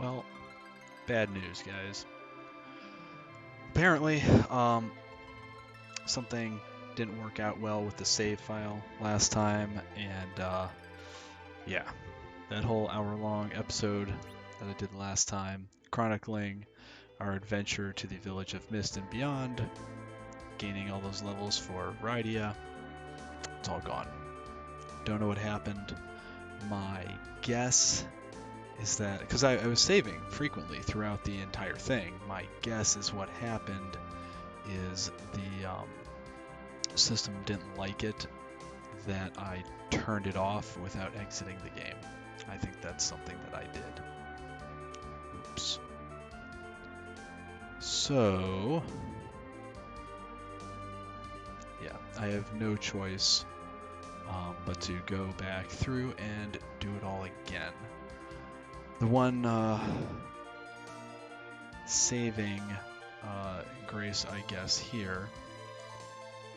Well, bad news, guys. Apparently, something didn't work out well with the save file last time, and yeah, that whole hour-long episode that I did last time, chronicling our adventure to the Village of Mist and beyond, gaining all those levels for Rydia, it's all gone. Don't know what happened. My guess is that, because I was saving frequently throughout the entire thing, my guess is what happened is the system didn't like it that I turned it off without exiting the game. I think that's something that I did. Oops. So, yeah, I have no choice but to go back through and do it all again. The one saving grace, I guess, here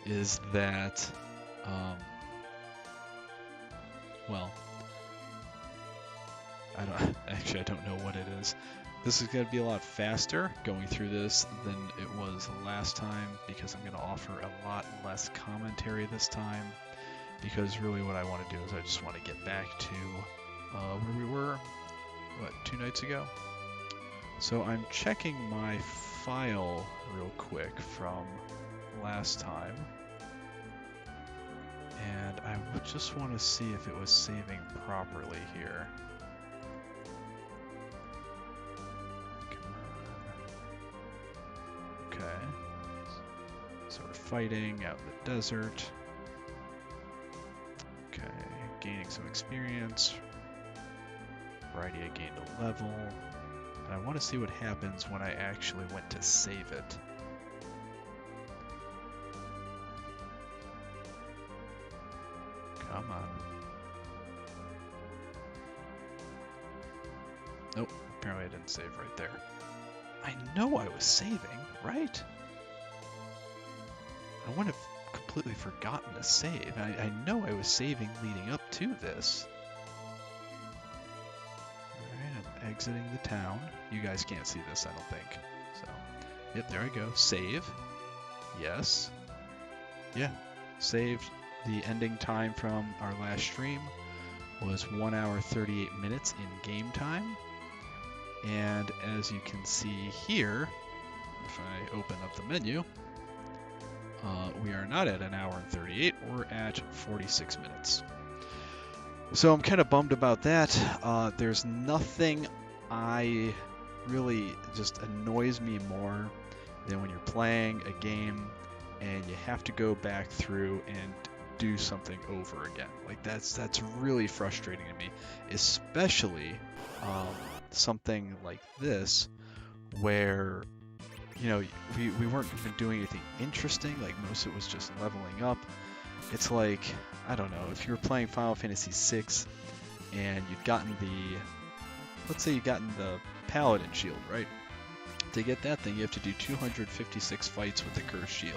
is that, well, I don't know what it is. This is going to be a lot faster going through this than it was last time because I'm going to offer a lot less commentary this time, because really what I want to do is I just want to get back to where we were, what, 2 nights ago? So I'm checking my file real quick from last time, and I just want to see if it was saving properly here. Come on. Okay. So we're fighting out in the desert. Okay, gaining some experience. Rydia gained a level. And I want to see what happens when I actually went to save it. Come on. Nope, apparently I didn't save right there. I know I was saving, right? I wouldn't have completely forgotten to save. I know I was saving leading up to this. Exiting the town. You guys can't see this, I don't think. So, yep, there I go. Save. Yes. Yeah. Saved. The ending time from our last stream was 1 hour 38 minutes in game time. And as you can see here, if I open up the menu, we are not at 1 hour and 38, we're at 46 minutes. So I'm kind of bummed about that. There's nothing I really just annoys me more than when you're playing a game and you have to go back through and do something over again. Like that's really frustrating to me, especially something like this where, you know, we weren't even doing anything interesting. Like most of it was just leveling up. It's like, I don't know, if you were playing Final Fantasy VI and you'd gotten the, let's say you'd gotten the Paladin shield, right? To get that thing, you have to do 256 fights with the Cursed Shield.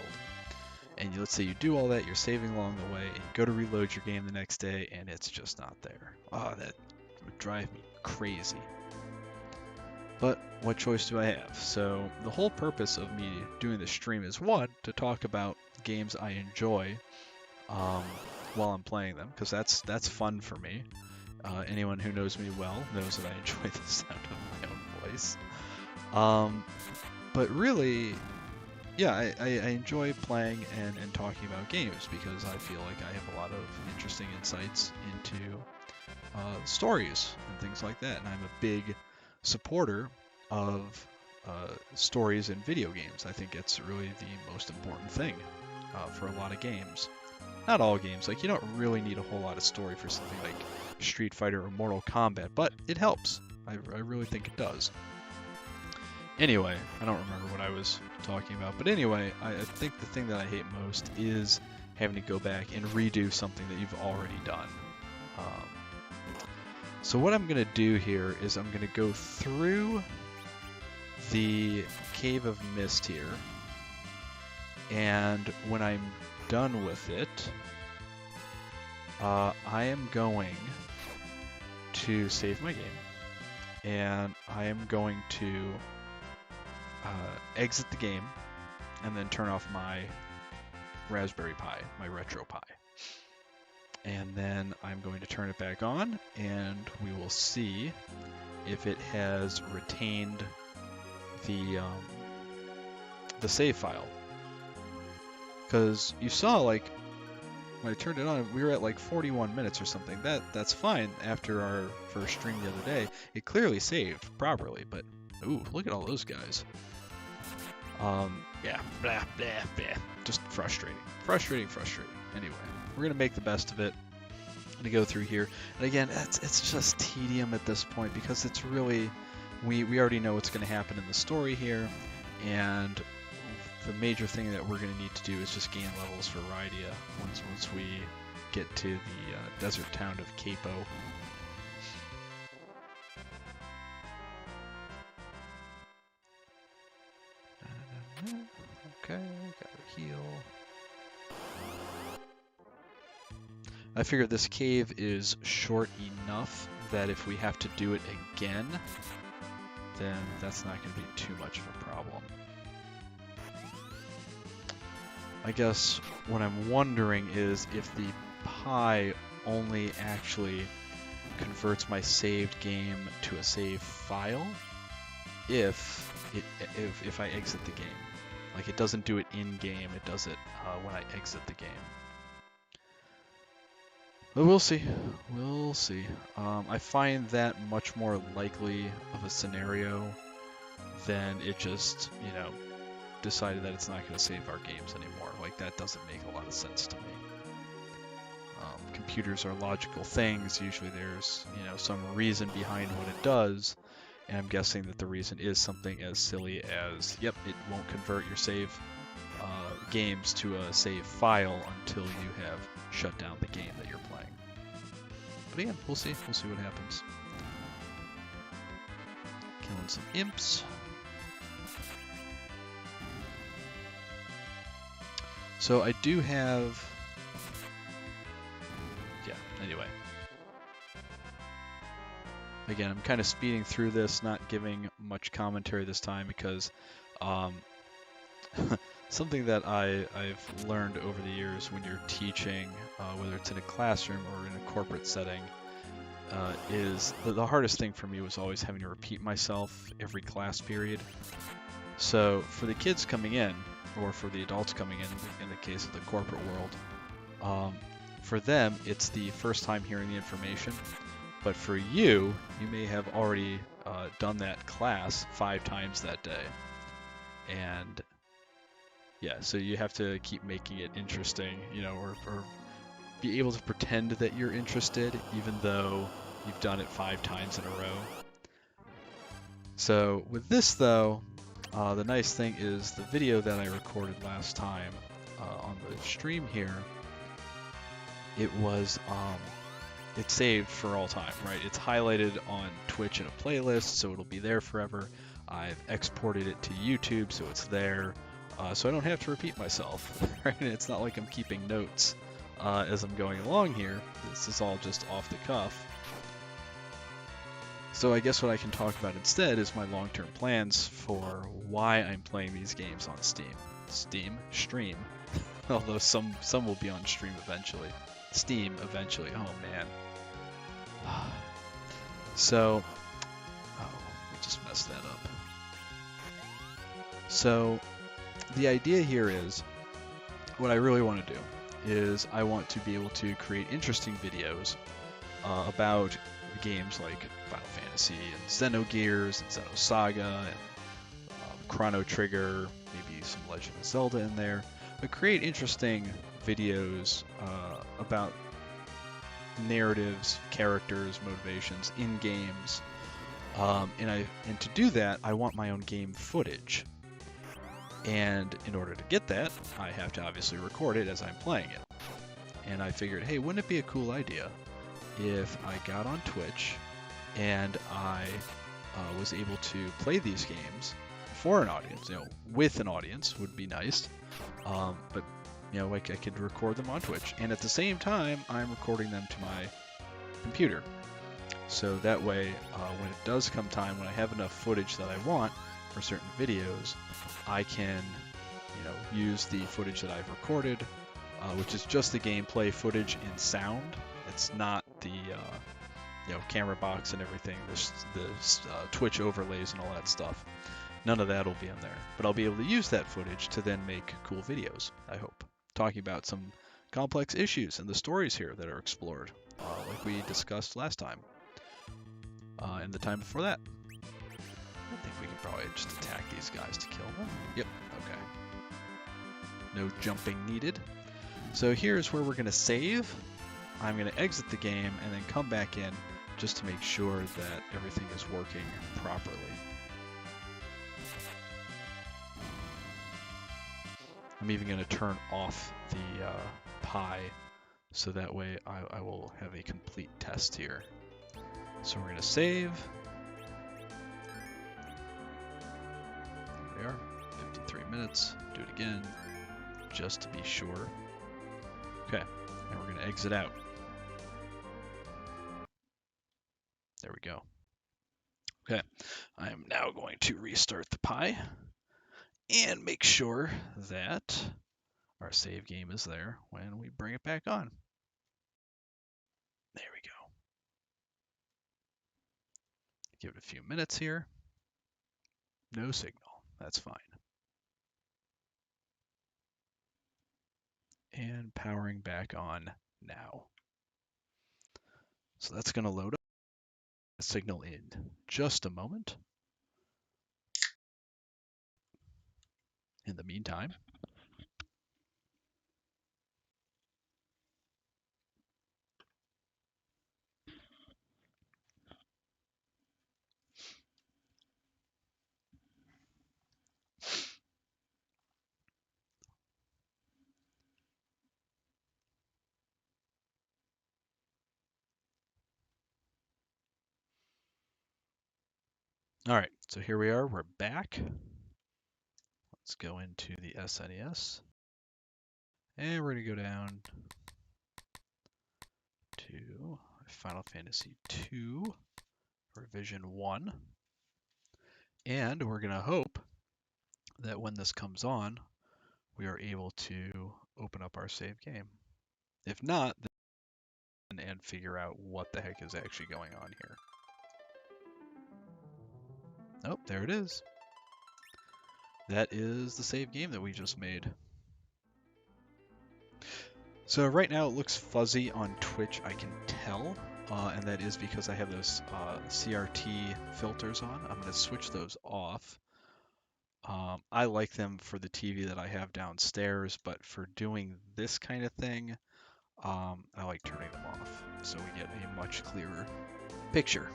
And let's say you do all that, you're saving along the way, and you go to reload your game the next day, and it's just not there. Oh, that would drive me crazy. But what choice do I have? So the whole purpose of me doing this stream is, one, to talk about games I enjoy while I'm playing them, because that's fun for me. Anyone who knows me well knows that I enjoy the sound of my own voice. But really, yeah, I enjoy playing and talking about games because I feel like I have a lot of interesting insights into stories and things like that. And I'm a big supporter of stories in video games. I think it's really the most important thing for a lot of games. Not all games, like you don't really need a whole lot of story for something like Street Fighter or Mortal Kombat, but it helps. I really think it does. Anyway, I don't remember what I was talking about, but anyway, I think the thing that I hate most is having to go back and redo something that you've already done. So what I'm going to do here is I'm going to go through the Cave of Mist here, and when I'm done with it, I am going to save my game, and I am going to exit the game and then turn off my Raspberry Pi, my Retro Pi. And then I'm going to turn it back on, and we will see if it has retained the save file. Because you saw, like, when I turned it on, we were at like 41 minutes or something. That's fine after our first stream the other day. It clearly saved properly, but ooh, look at all those guys. Yeah, blah, blah, blah. Just frustrating. Frustrating. Anyway, we're going to make the best of it. I'm going to go through here. And again, it's just tedium at this point because it's really, we already know what's going to happen in the story here. And the major thing that we're going to need to do is just gain levels for Rydia once we get to the desert town of Capo. Okay, gotta heal. I figured this cave is short enough that if we have to do it again, then that's not going to be too much of a problem. I guess what I'm wondering is if the Pi only actually converts my saved game to a save file if I exit the game. Like, it doesn't do it in-game, it does it when I exit the game. But we'll see. We'll see. I find that much more likely of a scenario than it just, you know, decided that it's not going to save our games anymore. Like, that doesn't make a lot of sense to me. Computers are logical things. Usually there's, you know, some reason behind what it does. And I'm guessing that the reason is something as silly as, yep, it won't convert your save games to a save file until you have shut down the game that you're playing. But again, we'll see. We'll see what happens. Killing some imps. So I do have... Yeah, anyway. Again, I'm kind of speeding through this, not giving much commentary this time because something that I've learned over the years when you're teaching, whether it's in a classroom or in a corporate setting, is the hardest thing for me was always having to repeat myself every class period. So for the kids coming in, or for the adults coming in the case of the corporate world, for them, it's the first time hearing the information. But for you, you may have already done that class 5 times that day. And yeah, so you have to keep making it interesting, you know, or be able to pretend that you're interested, even though you've done it 5 times in a row. So with this, though, the nice thing is the video that I recorded last time on the stream here, it was... it's saved for all time, right? It's highlighted on Twitch in a playlist, so it'll be there forever. I've exported it to YouTube, so it's there. So I don't have to repeat myself, right? It's not like I'm keeping notes as I'm going along here. This is all just off the cuff. So I guess what I can talk about instead is my long-term plans for why I'm playing these games on Steam. Stream. Although some will be on stream eventually. Steam eventually. Oh man. So, we just messed that up. So, the idea here is, what I really want to do is I want to be able to create interesting videos about games like Final Fantasy and Xenogears and Xenosaga and Chrono Trigger, maybe some Legend of Zelda in there, but create interesting videos about narratives, characters, motivations in games, and to do that, I want my own game footage. And in order to get that, I have to obviously record it as I'm playing it. And I figured, hey, wouldn't it be a cool idea if I got on Twitch and I was able to play these games for an audience, you know, with an audience would be nice. But you know, like I could record them on Twitch, and at the same time, I'm recording them to my computer. So that way, when it does come time, when I have enough footage that I want for certain videos, I can, use the footage that I've recorded, which is just the gameplay footage in sound. It's not the camera box and everything, the Twitch overlays and all that stuff. None of that will be in there, but I'll be able to use that footage to then make cool videos, I hope, talking about some complex issues and the stories here that are explored, like we discussed last time, and the time before that. I think we can probably just attack these guys to kill them. Yep, okay. No jumping needed. So here's where we're going to save. I'm going to exit the game and then come back in just to make sure that everything is working properly. I'm even going to turn off the Pi so that way I will have a complete test here. So we're going to save. There we are, 53 minutes. Do it again, just to be sure. Okay, and we're going to exit out. There we go. Okay, I am now going to restart the Pi and make sure that our save game is there when we bring it back on. There we go. Give it a few minutes here. No signal. That's fine. And powering back on now. So that's going to load up the signal in just a moment. In the meantime, all right, so here we are, we're back. Let's go into the SNES, and we're going to go down to Final Fantasy II Revision 1, and we're going to hope that when this comes on, we are able to open up our save game. If not, then and figure out what the heck is actually going on here. Oh, there it is. That is the save game that we just made. So right now it looks fuzzy on Twitch, I can tell, and that is because I have those CRT filters on. I'm going to switch those off. I like them for the TV that I have downstairs, but for doing this kind of thing, I like turning them off so we get a much clearer picture.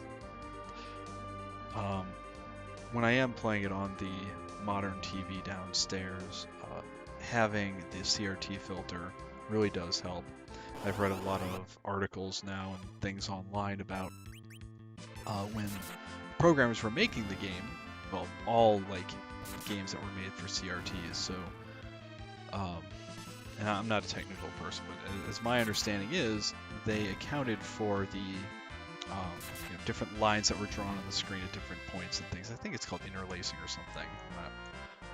When I am playing it on the modern TV downstairs, having the CRT filter really does help. I've read a lot of articles now and things online about when programmers were making the game, well, all like games that were made for CRTs. So, and I'm not a technical person, but as my understanding is, they accounted for the different lines that were drawn on the screen at different points and things. I think it's called interlacing or something.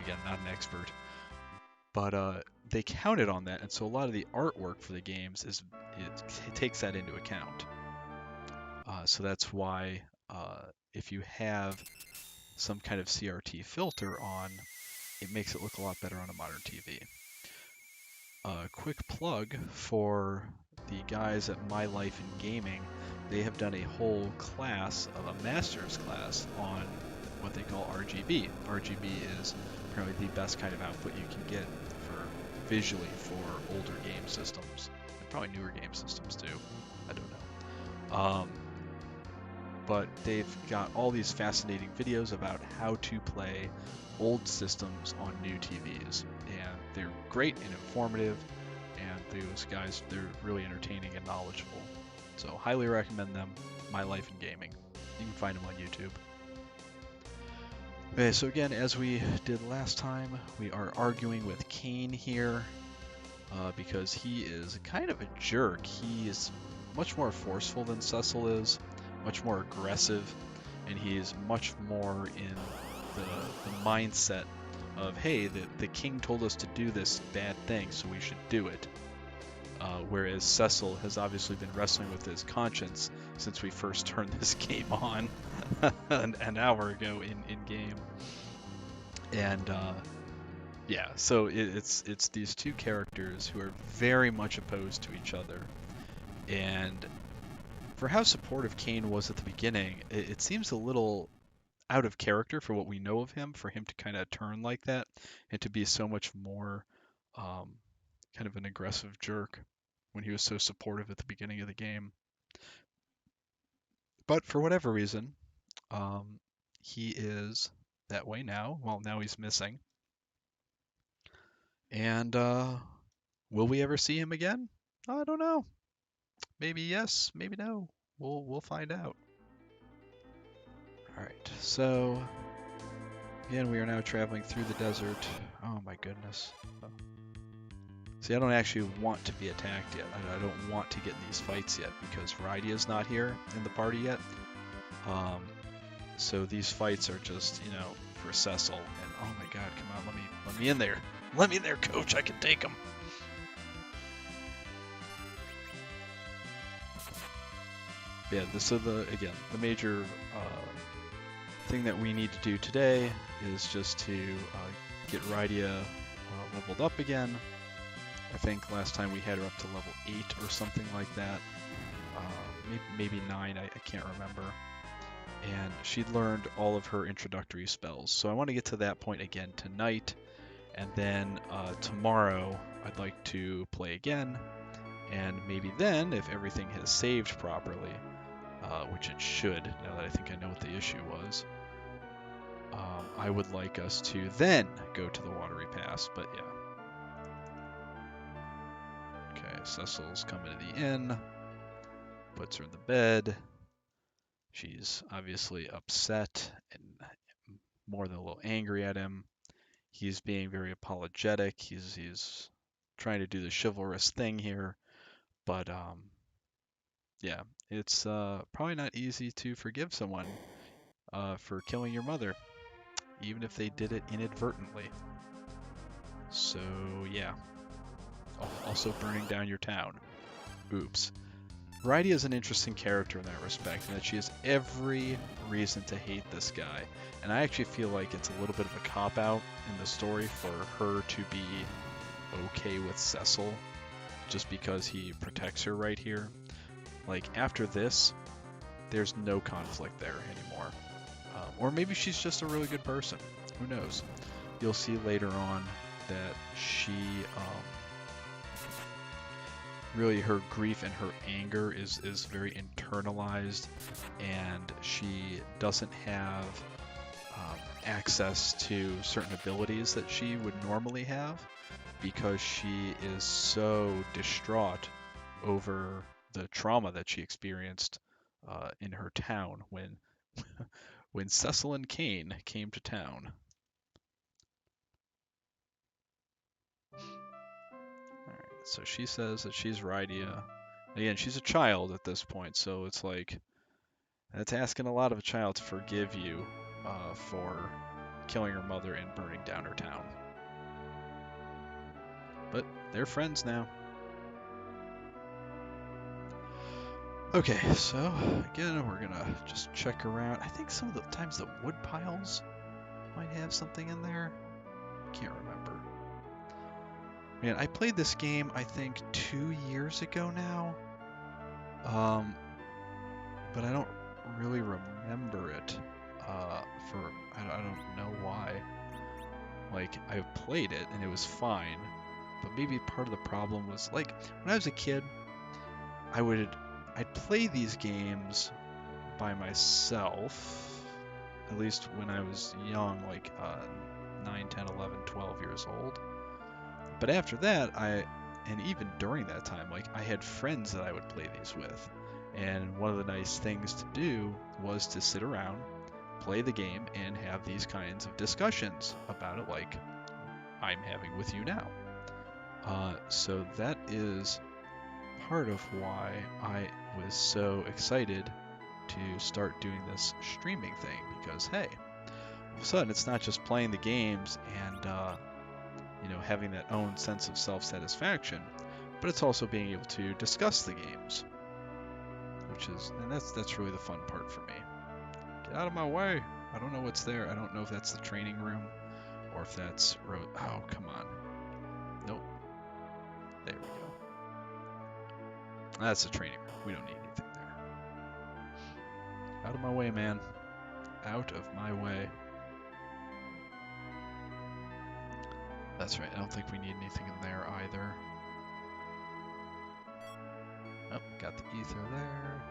Again, not an expert. But they counted on that, and so a lot of the artwork for the games it takes that into account. So that's why if you have some kind of CRT filter on, it makes it look a lot better on a modern TV. Quick plug for the guys at My Life in Gaming. They have done a whole class of a master's class on what they call RGB. RGB is apparently the best kind of output you can get visually for older game systems, and probably newer game systems too. I don't know. But they've got all these fascinating videos about how to play old systems on new TVs, and they're great and informative, and those guys, they're really entertaining and knowledgeable. So highly recommend them. My Life in Gaming. You can find them on YouTube. Okay, so again, as we did last time, we are arguing with Kane here because he is kind of a jerk. He is much more forceful than Cecil is. much more aggressive, and he's much more in the mindset of, hey, the king told us to do this bad thing, so we should do it. Whereas Cecil has obviously been wrestling with his conscience since we first turned this game on an hour ago in game. And yeah, so it's these two characters who are very much opposed to each other. And for how supportive Kain was at the beginning, it seems a little out of character for what we know of him, for him to kind of turn like that and to be so much more kind of an aggressive jerk when he was so supportive at the beginning of the game. But for whatever reason, he is that way now. Well, now he's missing. And will we ever see him again? I don't know. Maybe yes, maybe no. We'll find out. All right, so again, we are now traveling through the desert. Oh my goodness. See, I don't actually want to be attacked yet. I don't want to get in these fights yet because Rydia's not here in the party yet. So these fights are just, you know, for Cecil. And oh my god, come on, let me in there. Let me in there, coach. I can take him. Yeah, again, the major thing that we need to do today is just to get Rydia leveled up again. I think last time we had her up to level 8 or something like that. Maybe 9, I can't remember. And she'd learned all of her introductory spells. So I want to get to that point again tonight. And then tomorrow I'd like to play again. And maybe then, if everything has saved properly, which it should, now that I think I know what the issue was, I would like us to then go to the Watery Pass, but yeah. Okay, Cecil's coming to the inn, puts her in the bed. She's obviously upset and more than a little angry at him. He's being very apologetic. He's trying to do the chivalrous thing here, but yeah, it's probably not easy to forgive someone for killing your mother, even if they did it inadvertently. So yeah. Also burning down your town. Oops. Rydia is an interesting character in that respect, in that she has every reason to hate this guy. And I actually feel like it's a little bit of a cop-out in the story for her to be okay with Cecil, just because he protects her right here. Like, after this, there's no conflict there anymore. Or maybe she's just a really good person. Who knows? You'll see later on that she... really her grief and her anger is very internalized, and she doesn't have access to certain abilities that she would normally have because she is so distraught over the trauma that she experienced in her town when when Cecil and Kain came to town. So she says that she's Rydia. Again, she's a child at this point, so it's like, that's asking a lot of a child to forgive you for killing her mother and burning down her town. But they're friends now. Okay, so again, we're gonna just check around. I think some of the times the wood piles might have something in there. Can't remember. Man, I played this game, I think, 2 years ago now. But I don't really remember it. I don't know why. Like, I played it and it was fine, but maybe part of the problem was, like, when I was a kid, I'd play these games by myself, at least when I was young, like 9, 10, 11, 12 years old. But after that, and even during that time, like, I had friends that I would play these with. And one of the nice things to do was to sit around, play the game, and have these kinds of discussions about it, like I'm having with you now. So that is part of why I was so excited to start doing this streaming thing because, hey, all of a sudden it's not just playing the games and, having that own sense of self-satisfaction, but it's also being able to discuss the games, and that's really the fun part for me. Get out of my way. I don't know what's there. I don't know if that's the training room or if that's oh, come on. Nope. There we go. That's the training room. We don't need anything there. Out of my way, man. Out of my way. That's right. I don't think we need anything in there either. Oh, got the ether there.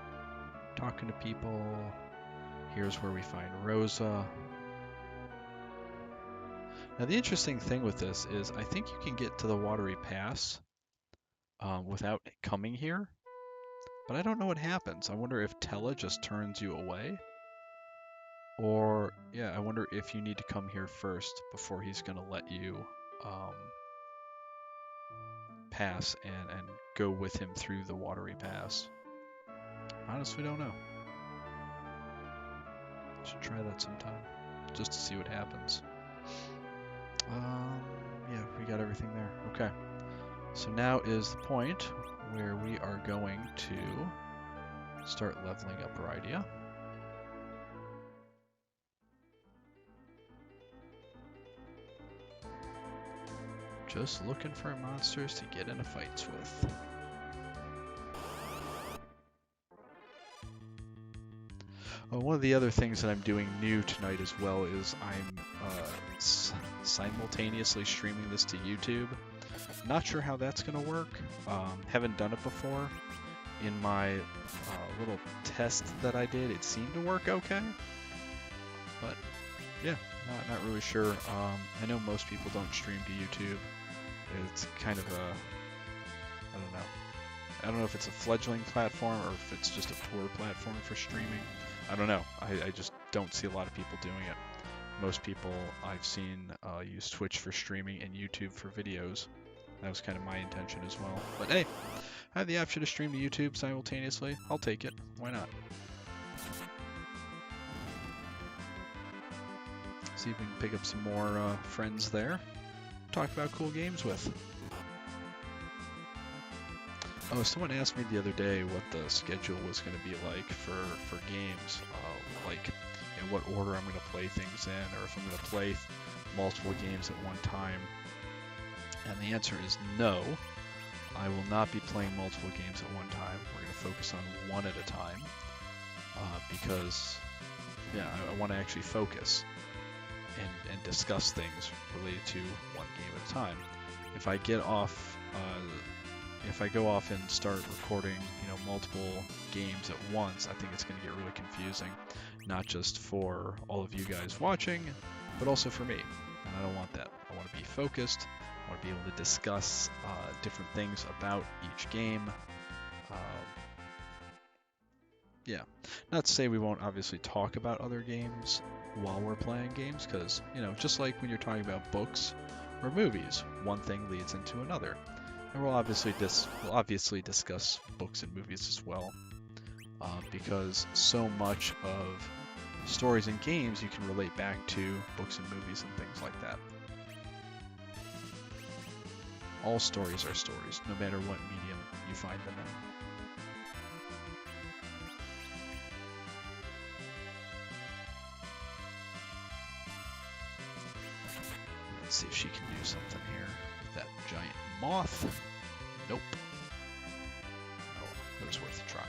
Talking to people. Here's where we find Rosa. Now the interesting thing with this is I think you can get to the Watery Pass without coming here. But I don't know what happens. I wonder if Tellah just turns you away. Or, yeah, I wonder if you need to come here first before he's going to let you pass and go with him through the Watery Pass. Honestly, don't know. Should try that sometime, just to see what happens. Yeah, we got everything there. Okay. So now is the point where we are going to start leveling up Rydia. Just looking for monsters to get into fights with. One of the other things that I'm doing new tonight as well is I'm simultaneously streaming this to YouTube. Not sure how that's going to work. Haven't done it before. In my little test that I did, it seemed to work okay. But yeah, not really sure. I know most people don't stream to YouTube. It's kind of a, I don't know. I don't know if it's a fledgling platform or if it's just a poor platform for streaming. I don't know. I just don't see a lot of people doing it. Most people I've seen use Twitch for streaming and YouTube for videos. That was kind of my intention as well. But hey, I have the option to stream to YouTube simultaneously. I'll take it. Why not? See if we can pick up some more friends there. Talk about cool games with. Oh, someone asked me the other day what the schedule was going to be like for games, like in what order I'm going to play things in, or if I'm going to play multiple games at one time. And the answer is no. I will not be playing multiple games at one time. We're going to focus on one at a time, because, yeah, I want to actually focus and discuss things related to one game at a time. If I get off, if I go off and start recording, multiple games at once, I think it's going to get really confusing, not just for all of you guys watching, but also for me. And I don't want that. I want to be focused. I want to be able to discuss different things about each game. Yeah, not to say we won't obviously talk about other games while we're playing games, because, just like when you're talking about books or movies, one thing leads into another. And we'll obviously discuss books and movies as well, because so much of stories and games you can relate back to books and movies and things like that. All stories are stories, no matter what medium you find them in. Let's see if she can do something here with that giant moth. Nope. Oh, it was worth a try.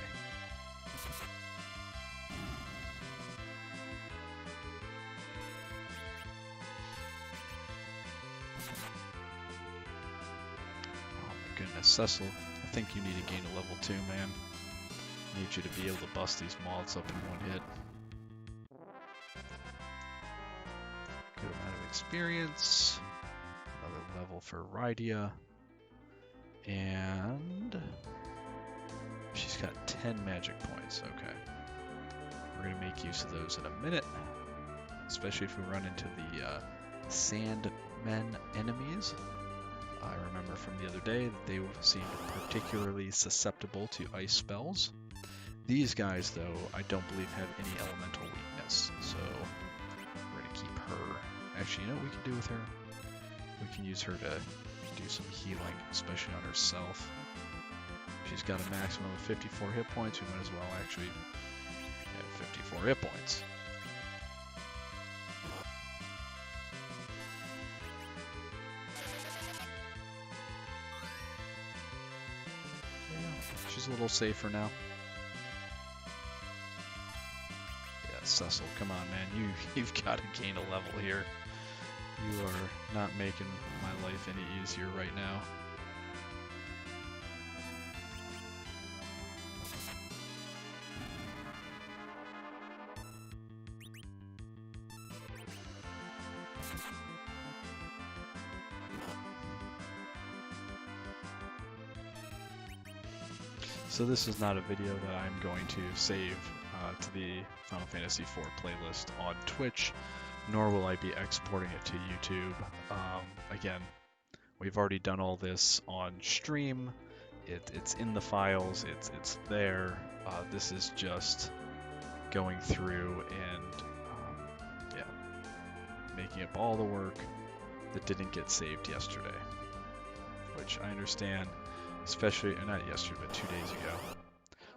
Oh my goodness, Cecil, I think you need to gain a level 2, man. I need you to be able to bust these moths up in one hit. Good amount of experience. Another level for Rydia. And she's got 10 magic points. Okay. We're going to make use of those in a minute. Especially if we run into the Sandmen enemies. I remember from the other day that they seemed particularly susceptible to ice spells. These guys, though, I don't believe have any elemental weakness, so we're going to keep her. Actually, you know what we can do with her? We can use her to do some healing, especially on herself. She's got a maximum of 54 hit points. We might as well actually have 54 hit points. Yeah, she's a little safer now. Yeah, Cecil, come on, man. You've got to gain a level here. You are not making my life any easier right now. So this is not a video that I'm going to save to the Final Fantasy IV playlist on Twitch, nor will I be exporting it to YouTube. Again, we've already done all this on stream. It's in the files. It's there. This is just going through and yeah, making up all the work that didn't get saved yesterday, which I understand. Especially, not yesterday, but 2 days ago.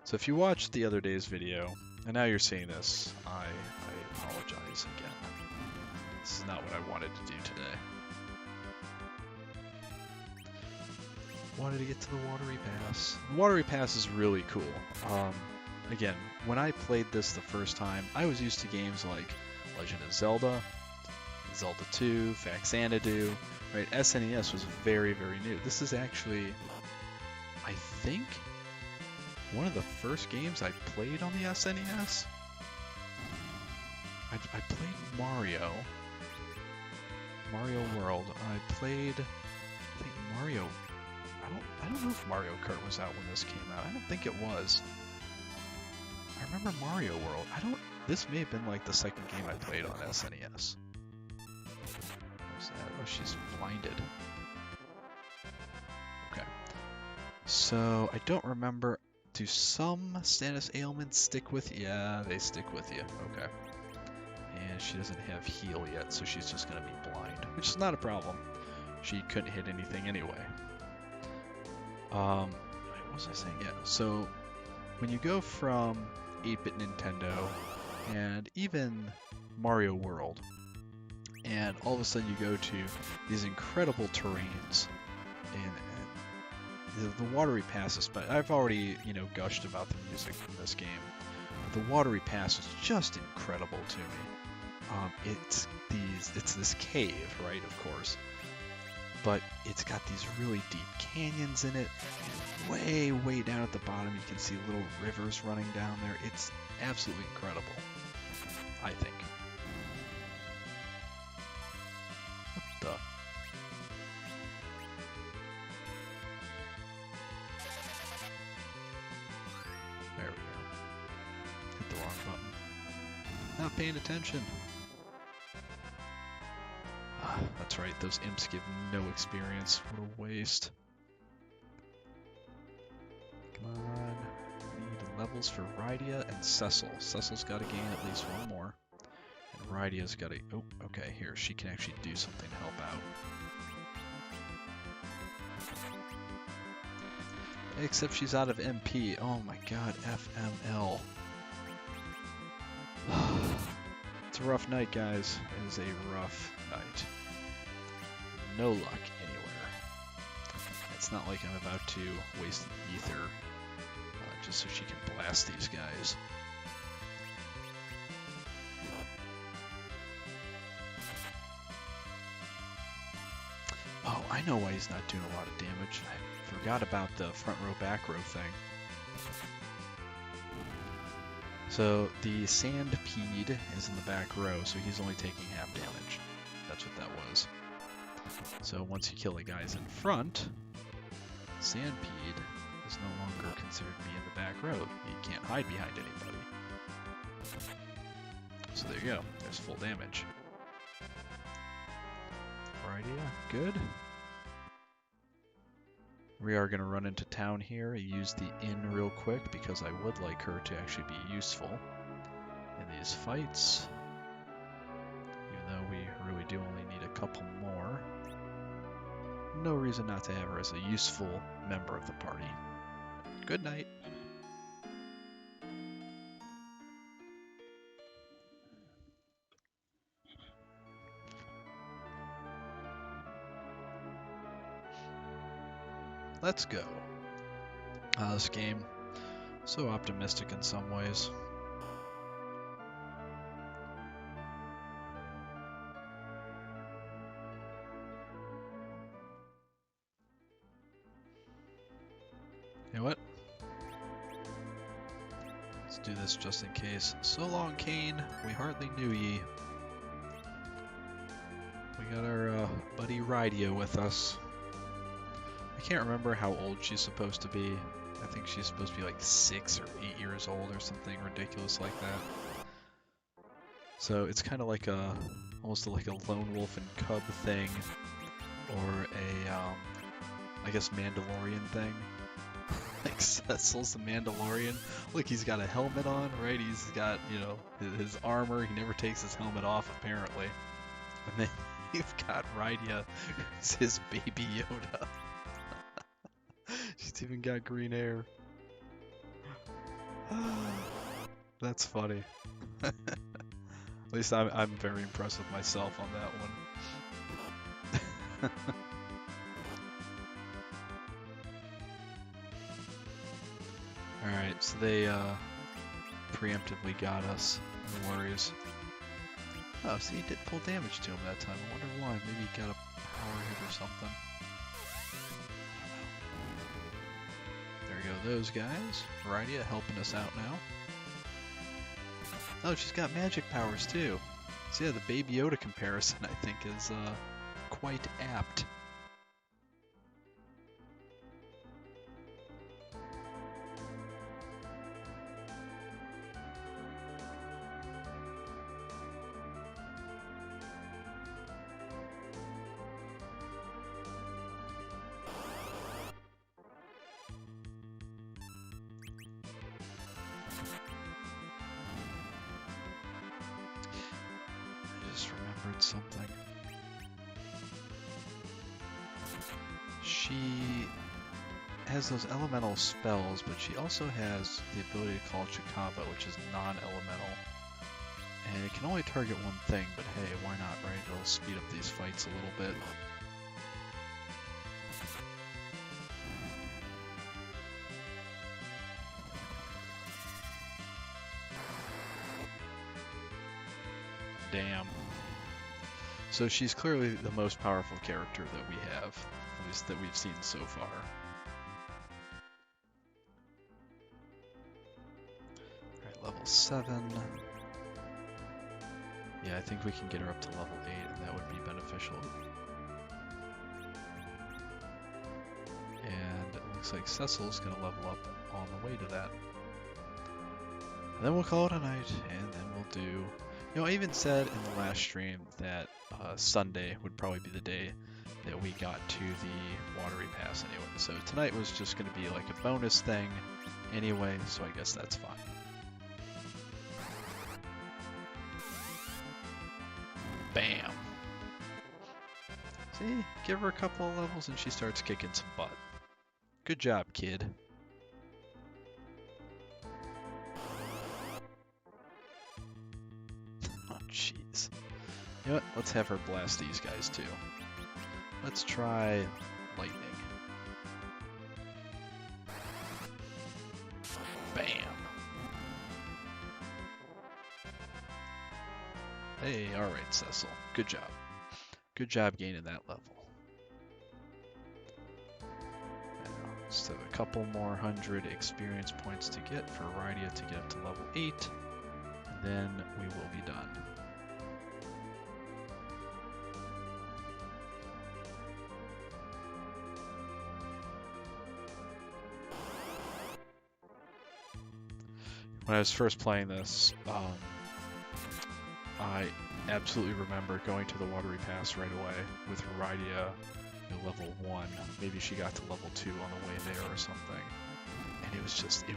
So if you watched the other day's video, and now you're seeing this, I apologize again. This is not what I wanted to do today. Wanted to get to the Watery Pass. The Watery Pass is really cool. Again, when I played this the first time, I was used to games like Legend of Zelda, Zelda 2, Faxanadu, right? SNES was very, very new. This is actually, I think, one of the first games I played on the SNES. I played Mario World. I played, I think Mario. I don't know if Mario Kart was out when this came out. I don't think it was. I remember Mario World. This may have been like the second game I played on SNES. What was that? Oh, she's blinded. Okay. So, I don't remember. Do some status ailments stick with you? Yeah, they stick with you. Okay. And she doesn't have heal yet, so she's just going to be blind, which is not a problem. She couldn't hit anything anyway. What was I saying? Yeah, so when you go from 8-bit Nintendo and even Mario World, and all of a sudden you go to these incredible terrains, and the Watery Passes, but I've already, gushed about the music from this game. The Watery Pass is just incredible to me. It's this cave, right, of course, but it's got these really deep canyons in it, and way, way down at the bottom you can see little rivers running down there. It's absolutely incredible, I think. What the? There we go. Hit the wrong button. Not paying attention. That's right, those imps give no experience. What a waste. Come on. We need levels for Rydia and Cecil. Cecil's got to gain at least one more. And Rydia's got to... Oh, okay, here. She can actually do something to help out. Except she's out of MP. Oh my god, FML. It's a rough night, guys. It is a rough night. No luck anywhere. It's not like I'm about to waste an ether just so she can blast these guys. Oh, I know why he's not doing a lot of damage. I forgot about the front row, back row thing. So the Sandpede is in the back row, so he's only taking half damage. That's what that was. So once you kill the guys in front, Sandpede is no longer considered to be in the back row. He can't hide behind anybody. So there you go. There's full damage. Rydia, good. We are going to run into town here, use the inn real quick because I would like her to actually be useful in these fights. Even though we really do only need a couple more. No reason not to have her as a useful member of the party. Good night. Let's go. This game, so optimistic in some ways. You know what? Let's do this just in case. So long, Kane. We hardly knew ye. We got our buddy Rydia with us. I can't remember how old she's supposed to be. I think she's supposed to be like 6 or 8 years old or something ridiculous like that. So it's kind of like almost like a lone wolf and cub thing, or a, I guess Mandalorian thing. Like Cecil's the Mandalorian. Look, he's got a helmet on, right? He's got, you know, his armor. He never takes his helmet off, apparently. And then you've got Rydia, who's his baby Yoda. She's even got green hair. That's funny. At least I'm very impressed with myself on that one. Alright, so they preemptively got us. No worries. Oh, see, he did pull damage to him that time. I wonder why. Maybe he got a power hit or something. There we go, those guys. Rydia helping us out now. Oh, she's got magic powers too. So yeah, the Baby Yoda comparison, I think, is quite apt. Something. She has those elemental spells, but she also has the ability to call Chikaba, which is non-elemental. And it can only target one thing, but hey, why not, right? It'll speed up these fights a little bit. Damn. So she's clearly the most powerful character that we have, at least that we've seen so far. Alright, level 7. Yeah, I think we can get her up to level 8, and that would be beneficial. And it looks like Cecil's going to level up on the way to that. And then we'll call it a night, and then we'll do... You know, I even said in the last stream that Sunday would probably be the day that we got to the Watery Pass anyway. So tonight was just going to be like a bonus thing anyway, so I guess that's fine. Bam! See? Give her a couple of levels and she starts kicking some butt. Good job, kid. Jeez. You know what? Let's have her blast these guys too. Let's try lightning. Bam! Hey, alright, Cecil. Good job. Good job gaining that level. Just have a couple more 100 experience points to get for Rydia to get up to level 8. And then we will be done. When I was first playing this, I absolutely remember going to the Watery Pass right away with Rydia level 1. Maybe she got to level 2 on the way there or something. And it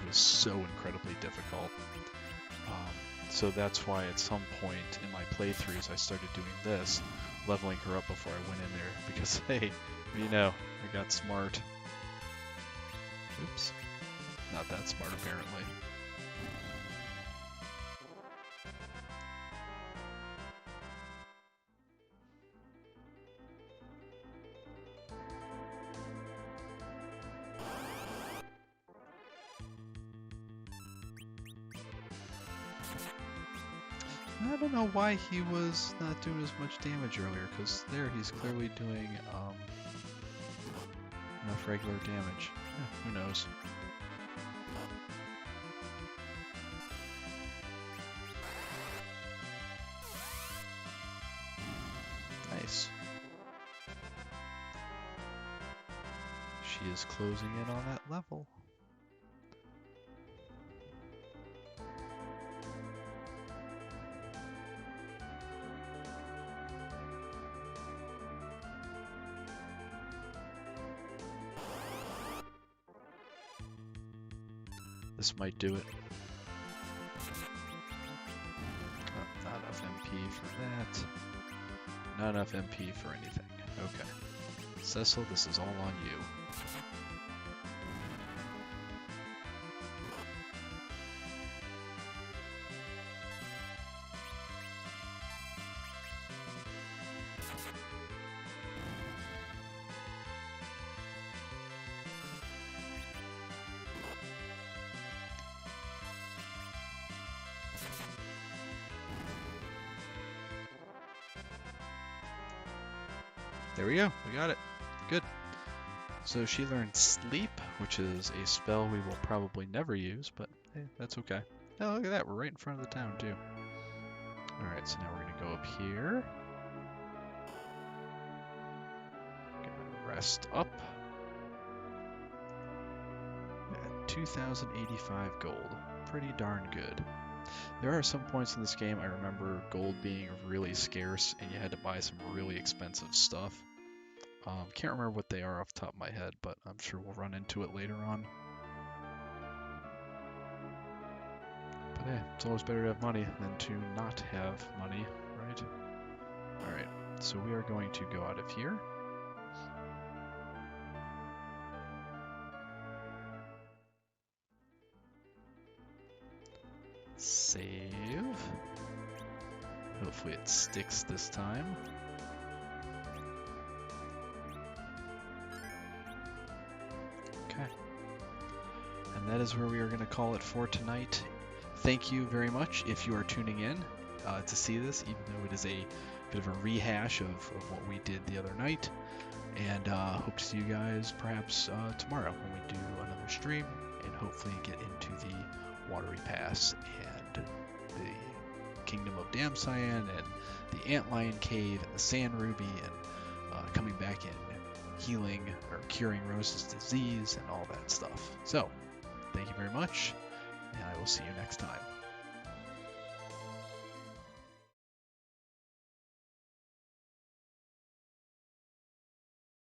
was so incredibly difficult. So that's why at some point in my playthroughs I started doing this, leveling her up before I went in there, because hey, you know, I got smart. Oops. Not that smart apparently. I don't know why he was not doing as much damage earlier, because there he's clearly doing enough regular damage. Who knows? Nice. She is closing in on that level. This might do it. Oh, not enough MP for that. Not enough MP for anything. Okay. Cecil, this is all on you. There we go, we got it. Good. So she learned Sleep, which is a spell we will probably never use, but hey, that's okay. Oh, look at that, we're right in front of the town too. Alright, so now we're gonna go up here. Gonna rest up. At 2,085 gold. Pretty darn good. There are some points in this game I remember gold being really scarce and you had to buy some really expensive stuff. Can't remember what they are off the top of my head, but I'm sure we'll run into it later on. But hey, it's always better to have money than to not have money, right? Alright, so we are going to go out of here. Save. Hopefully it sticks this time. Okay. And that is where we are going to call it for tonight. Thank you very much if you are tuning in to see this, even though it is a bit of a rehash of what we did the other night. And hope to see you guys perhaps tomorrow when we do another stream and hopefully get into the Watery Pass and the Kingdom of Damcyan and the Antlion Cave and the Sand Ruby and coming back and healing or curing Rose's disease and all that stuff. So, thank you very much, and I will see you next time.